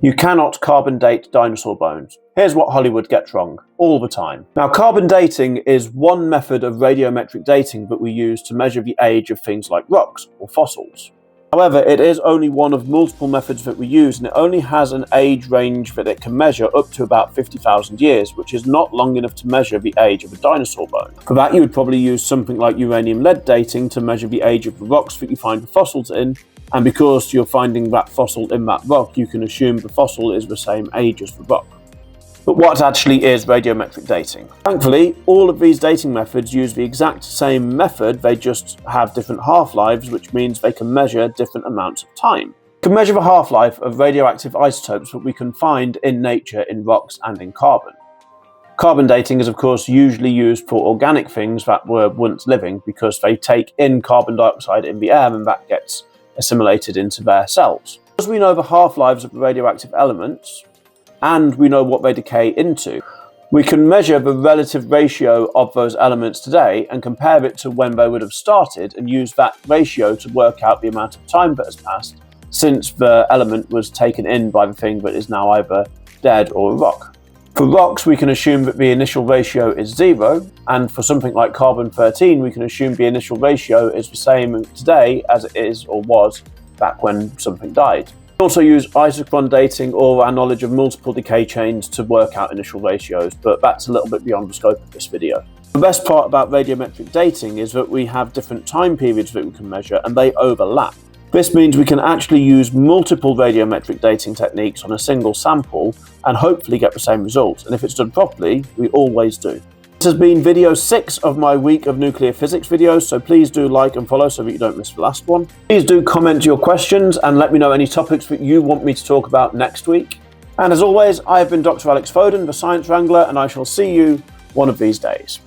You cannot carbon date dinosaur bones. Here's what Hollywood gets wrong, all the time. Now, carbon dating is one method of radiometric dating that we use to measure the age of things like rocks or fossils. However, it is only one of multiple methods that we use, and it only has an age range that it can measure up to about 50,000 years, which is not long enough to measure the age of a dinosaur bone. For that, you would probably use something like uranium-lead dating to measure the age of the rocks that you find the fossils in, and because you're finding that fossil in that rock, you can assume the fossil is the same age as the rock. But what actually is radiometric dating? Thankfully, all of these dating methods use the exact same method, they just have different half-lives, which means they can measure different amounts of time. We can measure the half-life of radioactive isotopes that we can find in nature in rocks and in carbon. Carbon dating is of course usually used for organic things that were once living because they take in carbon dioxide in the air and that gets assimilated into their cells. Because we know the half-lives of the radioactive elements, and we know what they decay into, we can measure the relative ratio of those elements today and compare it to when they would have started and use that ratio to work out the amount of time that has passed since the element was taken in by the thing that is now either dead or a rock. For rocks, we can assume that the initial ratio is 0, and for something like carbon-13, we can assume the initial ratio is the same today as it is or was back when something died. We also use isochron dating or our knowledge of multiple decay chains to work out initial ratios, but that's a little bit beyond the scope of this video. The best part about radiometric dating is that we have different time periods that we can measure and they overlap. This means we can actually use multiple radiometric dating techniques on a single sample and hopefully get the same results, and if it's done properly, we always do. This has been video 6 of my week of nuclear physics videos, so please do like and follow so that you don't miss the last one. Please do comment your questions and let me know any topics that you want me to talk about next week. And as always, I have been Dr. Alex Foden, the Science Wrangler, and I shall see you one of these days.